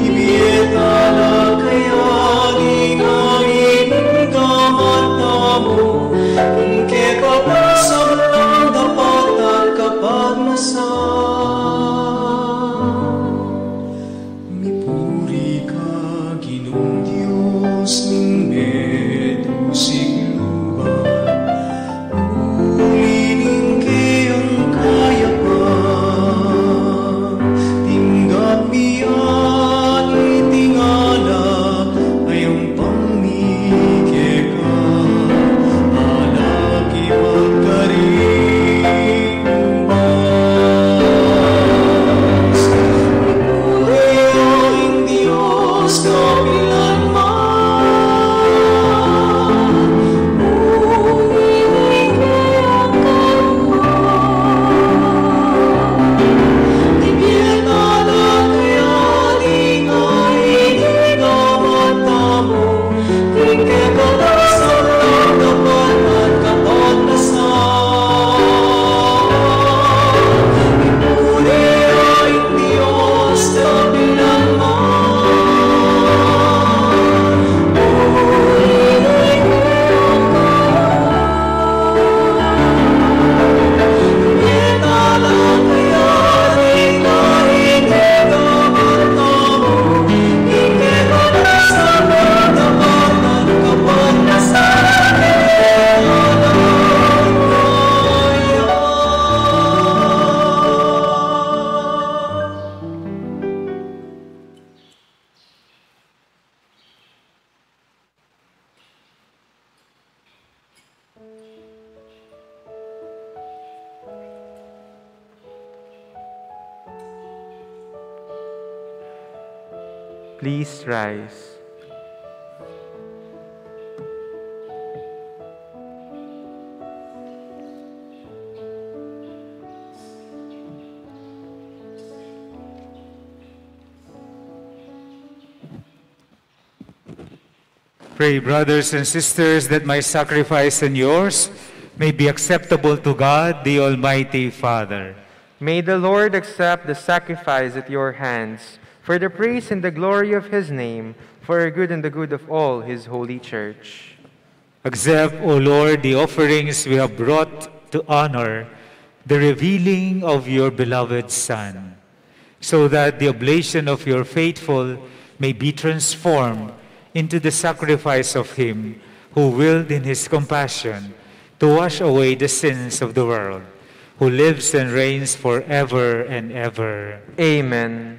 ibietala kayaging angin kamata mo, ingke kapasang lang dapat at kapagnasan. Mipuri ka, Ginoong Diyos, ning medo sikluban, ulining kayang kayapan, tinggap biyan itingala, ayong pamike ka, alagi magkarimbas. Mipuri ang Diyos kapilanman, ulinig kayang kayapan, ibietala kayaging angin kamata mo, ingke kapasang lang dapat at kapagnasan. Mipuri ang Diyos kapilanman, ulinig kayang kayapan, ibietala kayaging angin kamata mo, ingke kapasang lang dapat at kapagnasan. Please rise. Pray, brothers and sisters, that my sacrifice and yours may be acceptable to God, the Almighty Father. May the Lord accept the sacrifice at your hands for the praise and the glory of his name, for the good and the good of all his holy church. Accept, O Lord, the offerings we have brought to honor the revealing of your beloved Son, so that the oblation of your faithful may be transformed into the sacrifice of him who willed in his compassion to wash away the sins of the world, who lives and reigns forever and ever. Amen.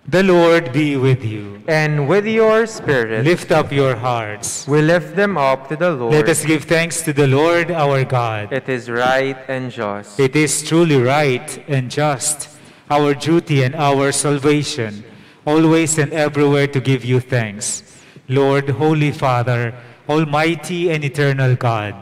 The Lord be with you. And with your spirit. Lift up your hearts. We lift them up to the Lord. Let us give thanks to the Lord our God. It is right and just. It is truly right and just, our duty and our salvation, always and everywhere to give you thanks, Lord, Holy Father, Almighty and eternal God.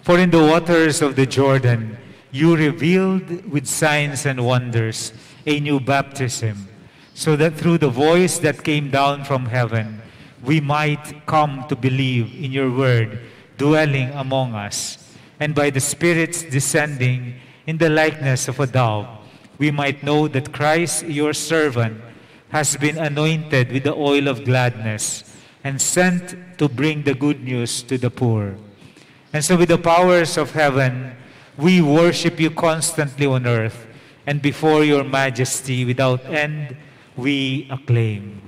For in the waters of the Jordan, you revealed with signs and wonders a new baptism, so that through the voice that came down from heaven, we might come to believe in your word dwelling among us, and by the Spirit's descending in the likeness of a dove, we might know that Christ, your servant, has been anointed with the oil of gladness and sent to bring the good news to the poor. And so with the powers of heaven, we worship you constantly on earth, and before your majesty without end, we acclaim.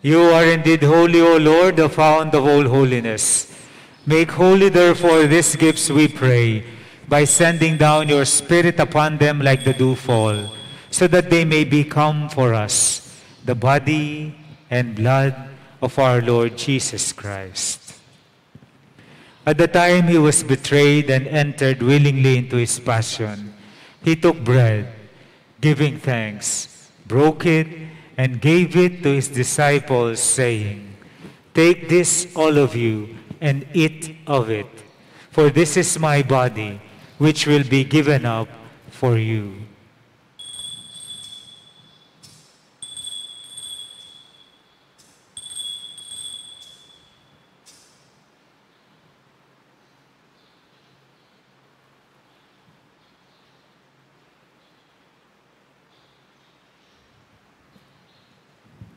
You are indeed holy, O Lord, the fount of all holiness. Make holy, therefore, these gifts, we pray, by sending down your Spirit upon them like the dewfall, so that they may become for us the body and blood of our Lord Jesus Christ. At the time he was betrayed and entered willingly into his passion, he took bread, giving thanks, broke it, and gave it to his disciples, saying, "Take this, all of you, and eat of it, for this is my body, which will be given up for you."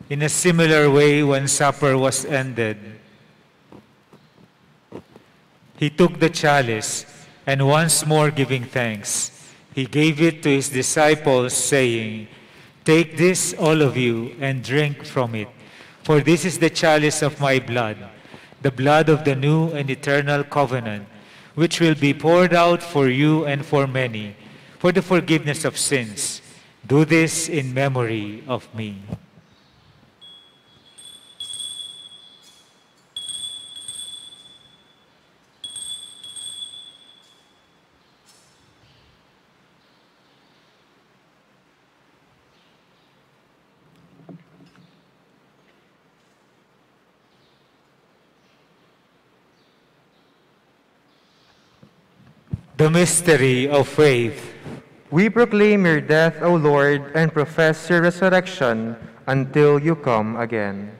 In a similar way, when supper was ended, he took the chalice, and once more giving thanks, he gave it to his disciples, saying, "Take this, all of you, and drink from it, for this is the chalice of my blood, the blood of the new and eternal covenant, which will be poured out for you and for many, for the forgiveness of sins. Do this in memory of me." The mystery of faith. We proclaim your death, O Lord, and profess your resurrection until you come again.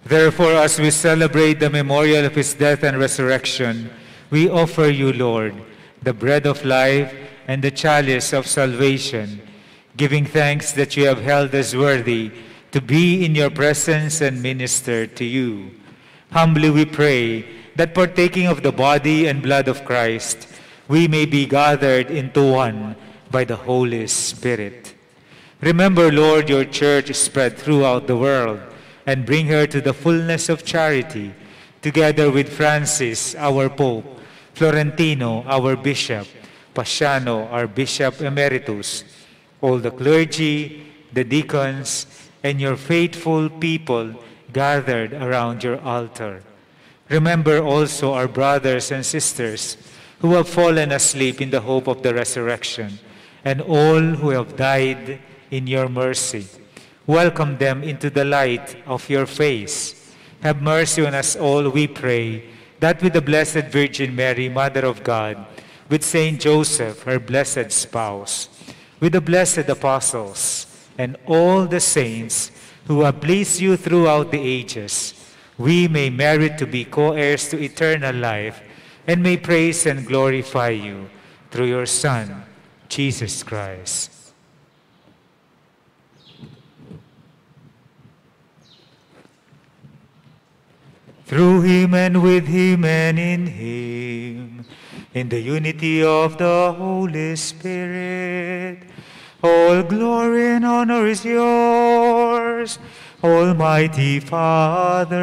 Therefore, as we celebrate the memorial of his death and resurrection, we offer you, Lord, the bread of life and the chalice of salvation, giving thanks that you have held us worthy to be in your presence and minister to you. Humbly we pray that partaking of the body and blood of Christ, we may be gathered into one by the Holy Spirit. Remember, Lord, your church spread throughout the world, and bring her to the fullness of charity, together with Francis, our Pope, Florentino, our Bishop, Pasiano, our Bishop Emeritus, all the clergy, the deacons, and your faithful people gathered around your altar. Remember also our brothers and sisters who have fallen asleep in the hope of the resurrection, and all who have died in your mercy. Welcome them into the light of your face. Have mercy on us all, we pray, that with the Blessed Virgin Mary, Mother of God, with Saint Joseph, her blessed spouse, with the blessed apostles, and all the saints who have pleased you throughout the ages, we may merit to be co-heirs to eternal life, and may praise and glorify you through your Son, Jesus Christ. Through him and with him and in him, in the unity of the Holy Spirit, all glory and honor is yours, Almighty Father,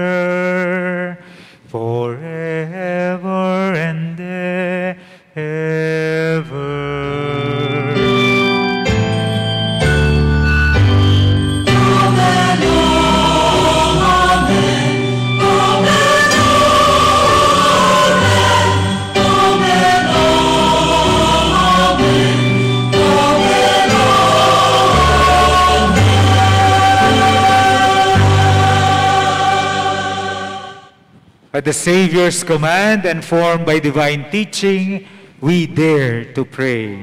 forever and ever. At the Savior's command and formed by divine teaching, we dare to pray.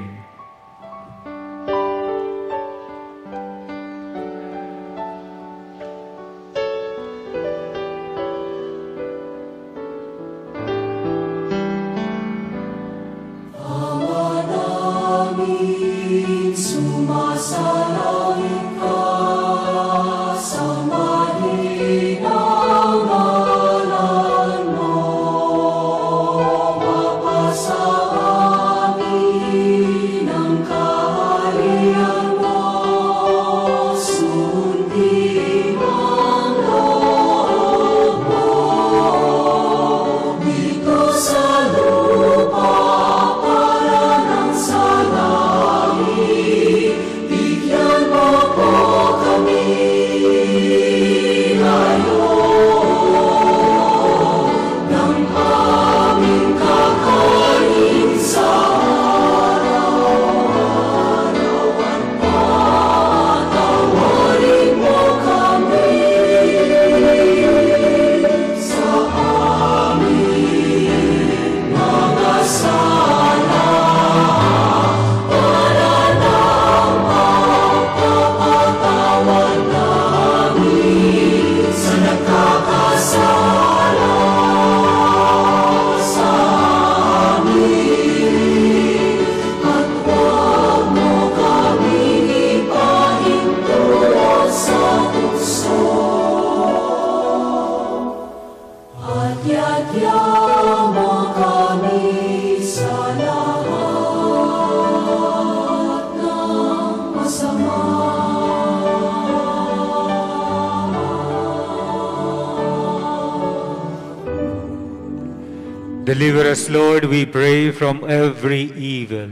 Deliver us, Lord, we pray, from every evil.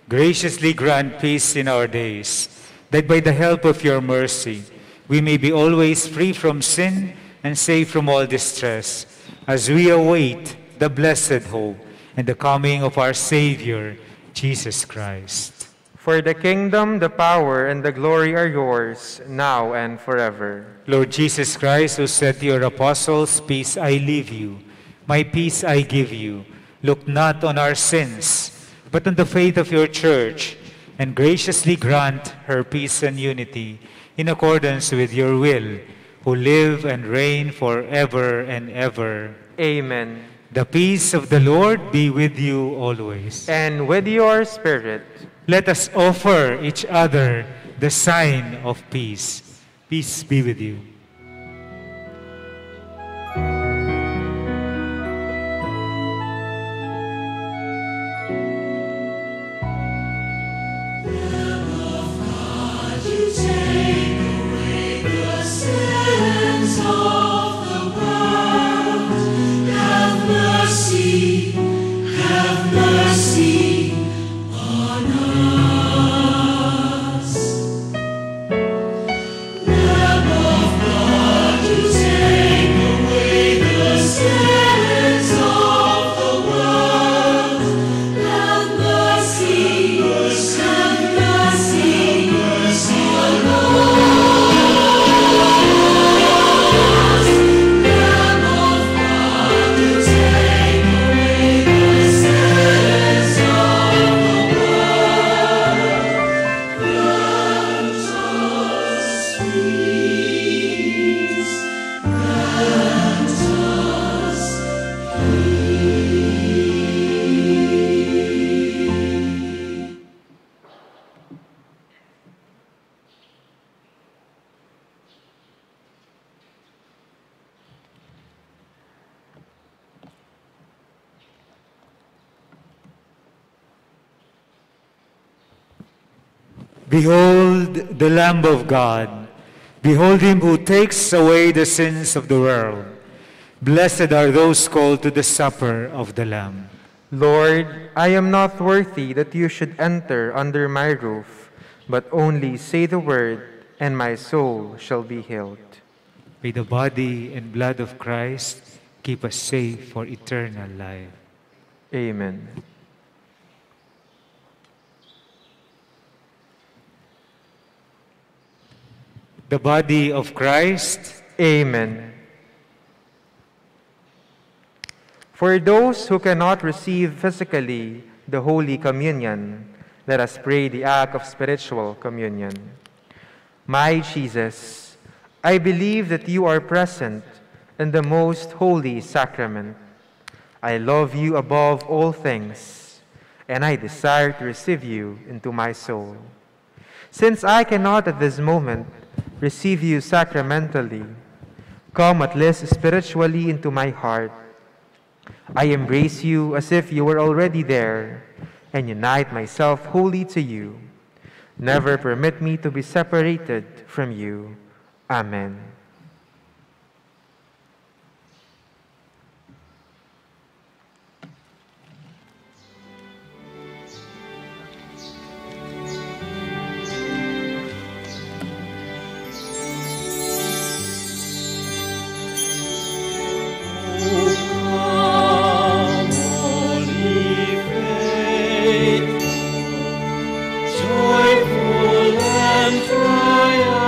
Graciously grant peace in our days, that by the help of your mercy, we may be always free from sin and safe from all distress, as we await the blessed hope and the coming of our Savior, Jesus Christ. For the kingdom, the power, and the glory are yours, now and forever. Lord Jesus Christ, who said to your apostles, "Peace I leave you, my peace I give you," look not on our sins, but on the faith of your church, and graciously grant her peace and unity in accordance with your will, who live and reign forever and ever. Amen. The peace of the Lord be with you always. And with your spirit. Let us offer each other the sign of peace. Peace be with you. Behold the Lamb of God. Behold him who takes away the sins of the world. Blessed are those called to the supper of the Lamb. Lord, I am not worthy that you should enter under my roof, but only say the word, and my soul shall be healed. May the body and blood of Christ keep us safe for eternal life. Amen. The body of Christ. Amen. For those who cannot receive physically the Holy Communion, let us pray the act of spiritual communion. My Jesus, I believe that you are present in the most holy sacrament. I love you above all things, and I desire to receive you into my soul. Since I cannot at this moment receive you sacramentally, come at least spiritually into my heart. I embrace you as if you were already there, and unite myself wholly to you. Never permit me to be separated from you. Amen. Joyful and triumphant.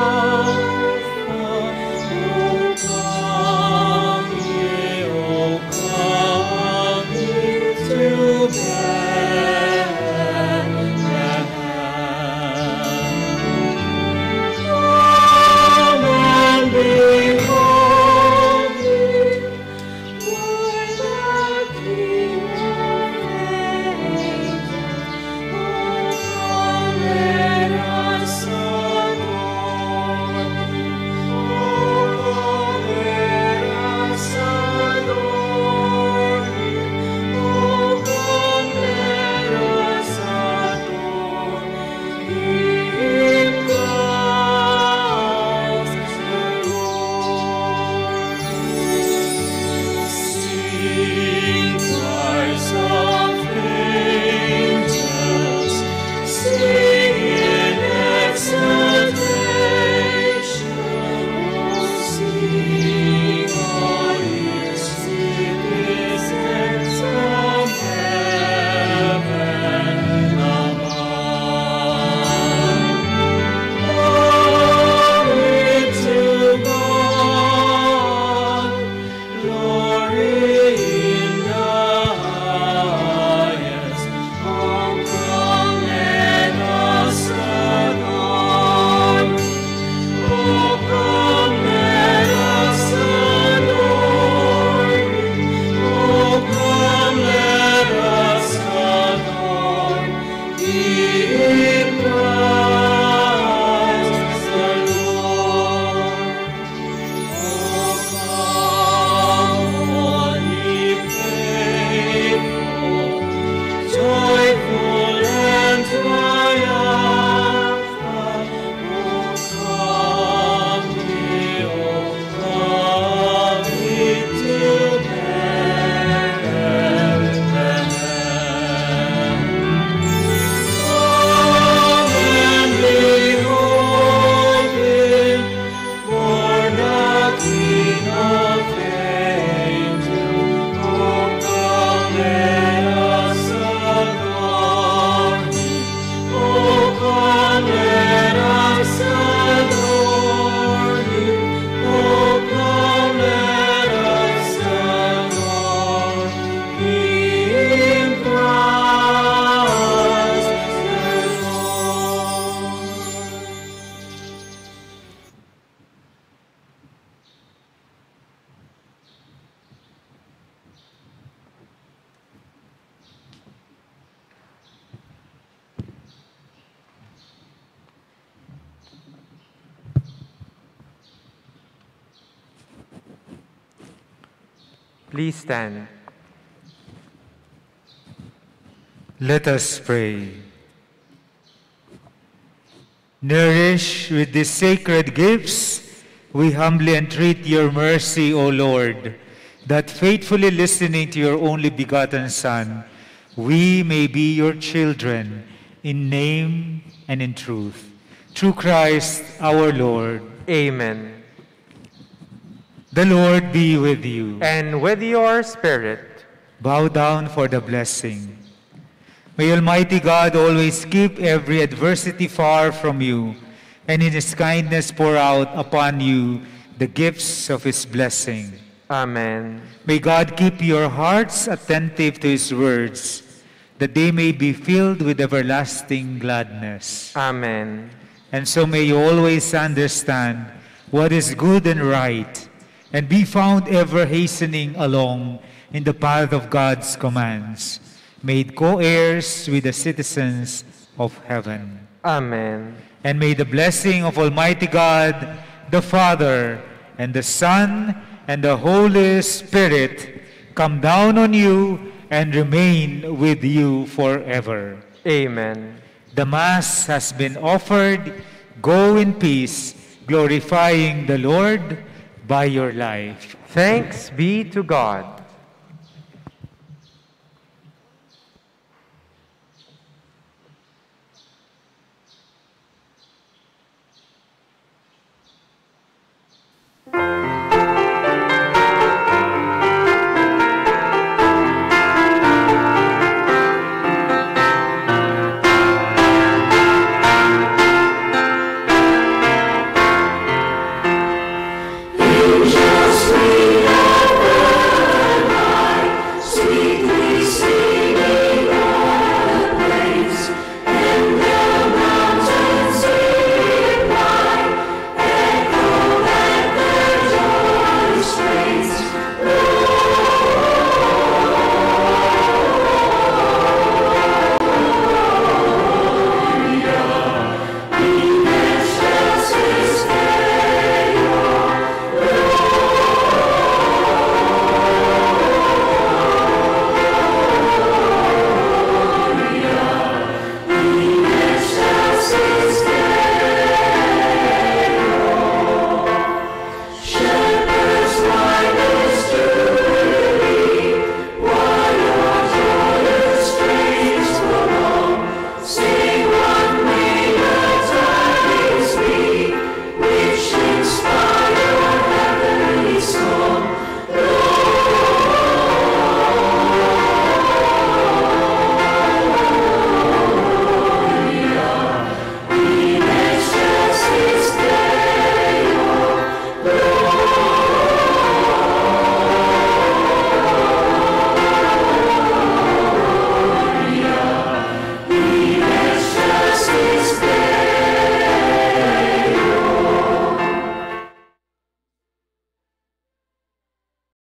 Please stand. Let us pray. Nourished with these sacred gifts, we humbly entreat your mercy, O Lord, that faithfully listening to your only begotten Son, we may be your children in name and in truth. Through Christ our Lord. Amen. The Lord be with you. And with your spirit. Bow down for the blessing. May Almighty God always keep every adversity far from you, and in His kindness pour out upon you the gifts of His blessing. Amen. May God keep your hearts attentive to His words, that they may be filled with everlasting gladness. Amen. And so may you always understand what is good and right, and be found ever hastening along in the path of God's commands, made co-heirs with the citizens of heaven. Amen. And may the blessing of Almighty God, the Father, and the Son, and the Holy Spirit come down on you and remain with you forever. Amen. The Mass has been offered. Go in peace, glorifying the Lord by your life. Thanks be to God.